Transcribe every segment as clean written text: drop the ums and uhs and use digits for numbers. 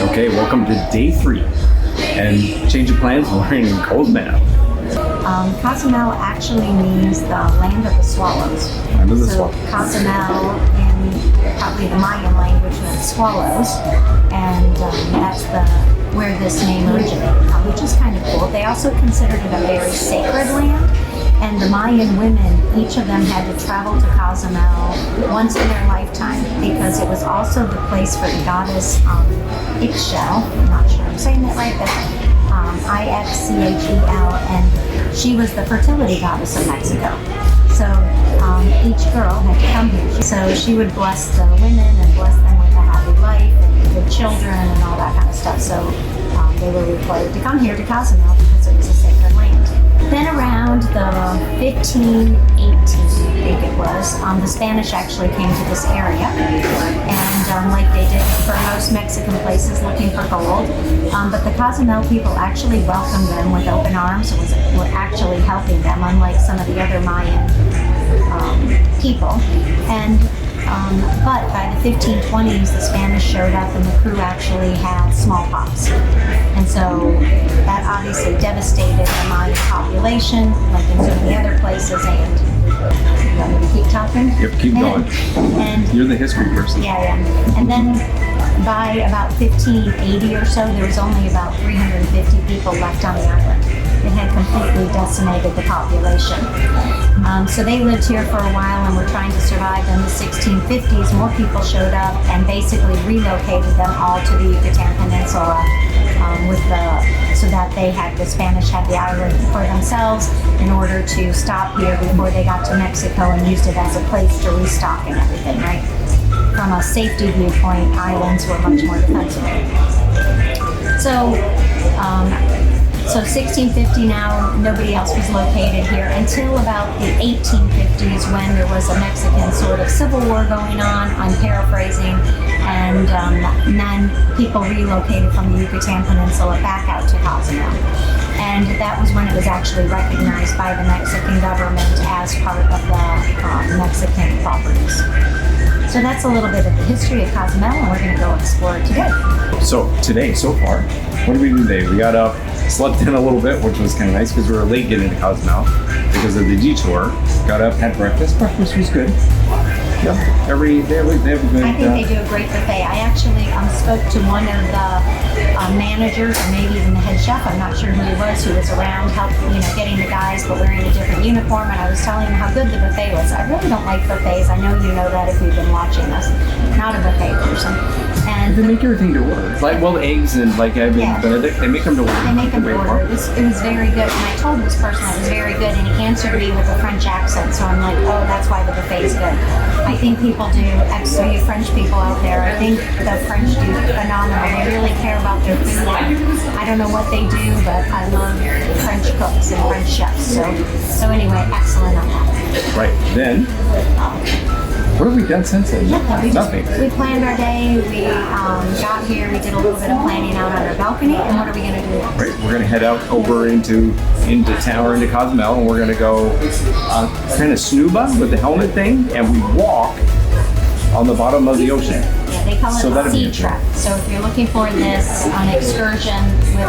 Okay, welcome to day 3. And change of plans, we're in Cozumel. Cozumel actually means the land of the swallows. Land of the so swallows. Cozumel in probably the Mayan language meant swallows, and that's where this name originated from, which is kind of cool. They also considered it a very sacred land, and the Mayan women, each of them had to travel to Cozumel once in their lifetime because it was also the place for the goddess Ixchel. I'm not sure I'm saying that right, but Ixchel, and she was the fertility goddess of Mexico. So each girl had to come here. So she would bless the women and bless them with a happy life and good children and all that kind of stuff. So they were required to come here to Cozumel because it was a sacred land. Then around the 1518, I think it was, the Spanish actually came to this area, and like they did for most Mexican places looking for gold, but the Cozumel people actually welcomed them with open arms, were actually helping them, unlike some of the other Mayan people. And but by the 1520s, the Spanish showed up and the crew actually had smallpox. And so that obviously devastated the Mayan population, like in so many other places. And you want me to keep talking? Yep, keep going. And you're the history person. Yeah. And then by about 1580 or so, there was only about 350 people left on the island. It had completely decimated the population. So they lived here for a while and were trying to survive. In the 1650s, more people showed up and basically relocated them all to the Yucatan Peninsula so that the Spanish had the island for themselves in order to stop here before they got to Mexico and used it as a place to restock and everything, right? From a safety viewpoint, islands were much more defensible. So 1650 now, nobody else was located here until about the 1850s when there was a Mexican sort of civil war going on, I'm paraphrasing, and then people relocated from the Yucatan Peninsula back out to Cozumel. And that was when it was actually recognized by the Mexican government as part of the Mexican properties. So that's a little bit of the history of Cozumel, and we're going to go explore it today. So today, so far, what did we do today? We got up, slept in a little bit, which was kind of nice because we were late getting to Cozumel because of the detour. Got up, had breakfast. Breakfast was good. Yeah, they have a good. I think they do a great buffet. I actually spoke to one of the managers, or maybe even the head chef. I'm not sure who he was around, getting the guys, but wearing a different uniform. And I was telling him how good the buffet was. I really don't like buffets. I know you know that if you've been watching this. Not a buffet person. And they make everything to order. Like, well, eggs and Benedict, they make them to order. They make them to order. It was very good. And I told this person it was very good, and he answered me with a French accent. So I'm like, oh, that's why the buffet is good. I think people do, so you French people out there, I think the French do phenomenal. They really care about their food. I don't know what they do, but I love French cooks and French chefs. So anyway, excellent on that. Right. Then, what have we done since then? Nothing. We planned our day. We got here. We did a little bit of planning out on our balcony. And what are we going to do next? Right. We're going to head out over into town or into Cozumel, and we're going to go kind of snuba with the helmet thing, and we walk on the bottom of the ocean. Yeah, they call it a sea trek. So if you're looking for this on excursion with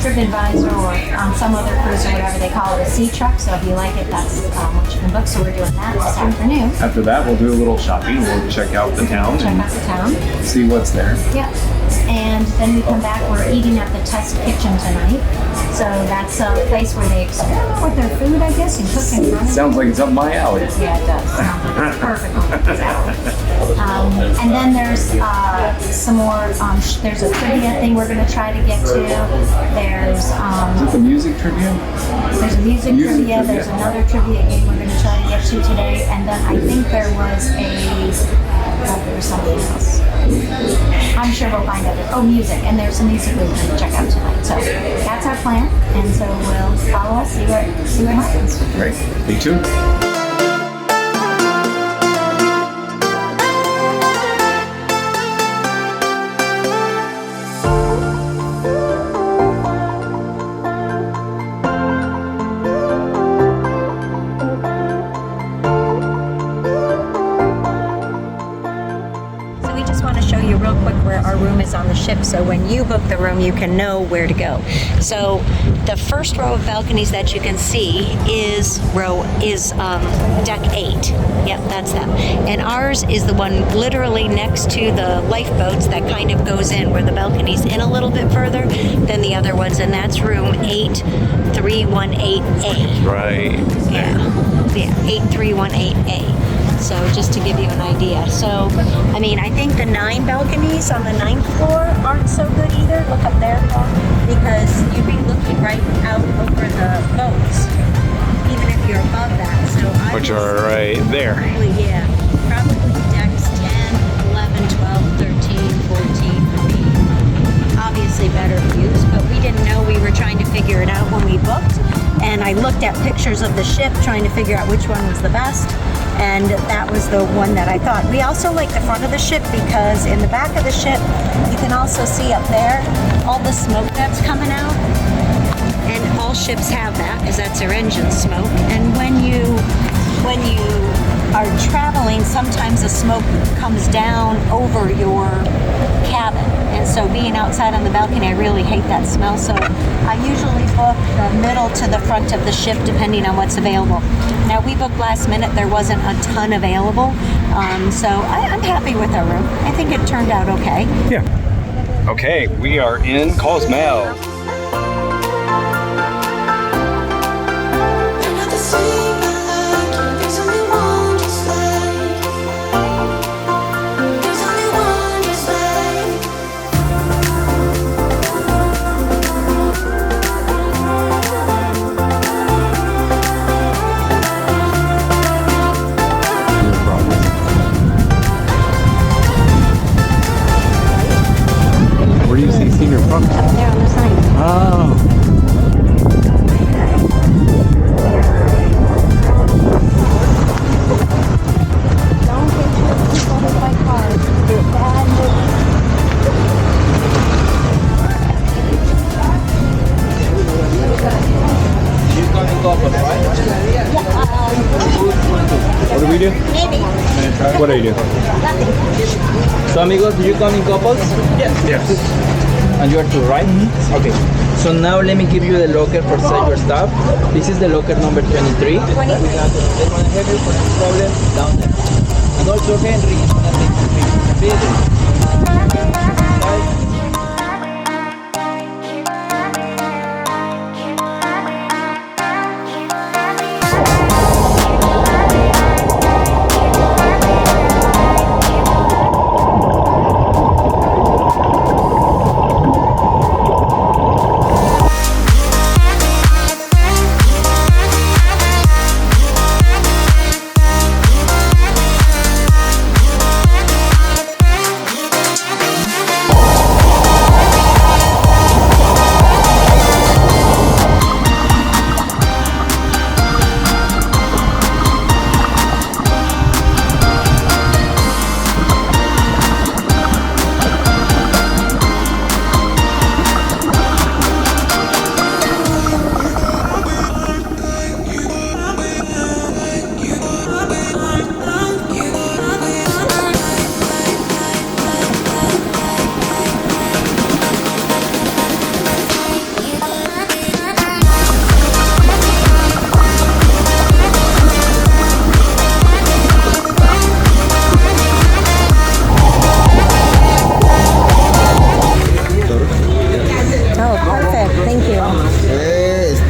TripAdvisor or on some other cruise or whatever, they call it a sea trek. So if you like it, that's what you can book. So we're doing that this afternoon. After that, we'll do a little shopping. We'll check out the town. See what's there. Yep. And then we come back. We're eating at the Test Kitchen tonight. So that's a place where they experiment with their food, I guess, and cook in front of you. Sounds like it's up my alley. Yeah, it does. Sounds like it's perfect on his alley. And then there's some more, there's a trivia thing we're going to try to get to. There's is it the music trivia? There's a music trivia. There's another trivia game we're going to try to get to today. And then I think there was something else. I'm sure we'll find out. Oh, music. And there's some music we're going to check out tonight. So that's our plan. And so we'll follow us, see what happens. Great. Stay tuned. real quick where our room is on the ship, so when you book the room, you can know where to go. So the first row of balconies that you can see is deck 8. Yep, that's them. And ours is the one literally next to the lifeboats that kind of goes in, where the balcony's in a little bit further than the other ones, and that's room 8318A. Right. Yeah, 8318A. So just to give you an idea. So, I mean, I think the 9 balconies on the 9th floor aren't so good either. Look up there, Paul, because you'd be looking right out over the boats, even if you're above that. So Which are right there. Probably decks 10, 11, 12, 13, 14 would be obviously better views, but we didn't know. We were trying to figure it out when we booked, and I looked at pictures of the ship trying to figure out which one was the best, and that was the one that I thought. We also like the front of the ship because in the back of the ship you can also see up there all the smoke that's coming out, and all ships have that because that's their engine smoke. And when you are traveling, sometimes the smoke comes down over your cabin, and so being outside on the balcony, I really hate that smell. So I usually book the middle to the front of the ship depending on what's available. Now we booked last minute, there wasn't a ton available, so I'm happy with our room. I think it turned out okay. Yeah. Okay, we are in Cozumel. Where do you see senior from? Up there on the sign. Oh. Don't get your people hit by cars. They're bad. What do we do? Maybe. What do you do? So amigos, do you come in couples? Yes. Yes. And you are two, right? Okay. So now let me give you the locker for set your stuff. This is the locker number 23. 23. They're gonna have you for this problem down there. And also Henry is gonna take the picture.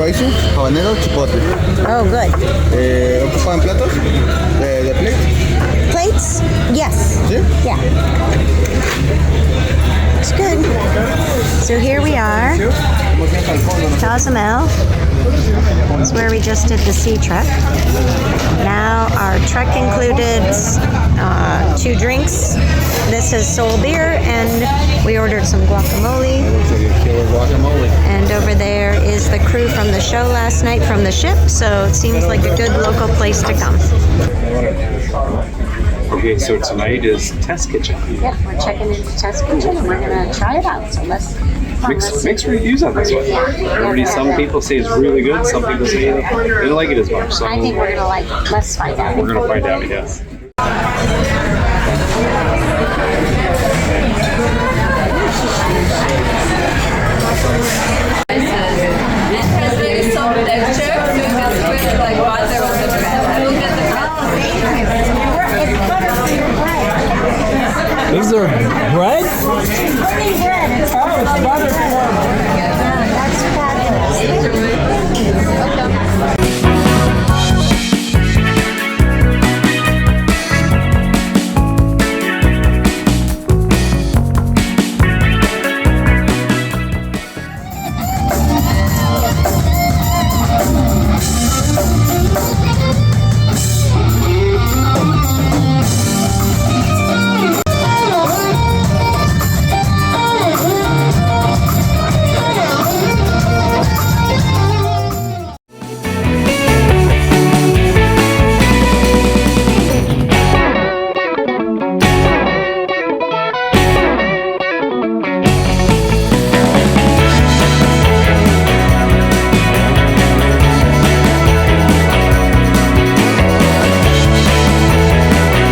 spicy, habanero, chipotle. Oh, good. ¿Ocupan platos de plate? Plates? Yes. ¿Sí? Yeah. It's good. So here we are, Cozumel. That's where we just did the sea trek. Now our trek included 2 drinks. This is Soul beer, and we ordered some guacamole. And over there is the crew from the show last night from the ship, so it seems like a good local place to come. Okay, so tonight is Test Kitchen. Yep, we're checking into Test Kitchen and we're gonna try it out. So let's Mixed reviews on this one. Some people say it's really good, some people say they don't like it as much. So I think we're gonna like it. Let's find out. we're gonna find out, yes. there bread? Cooking bread. Oh, it's butter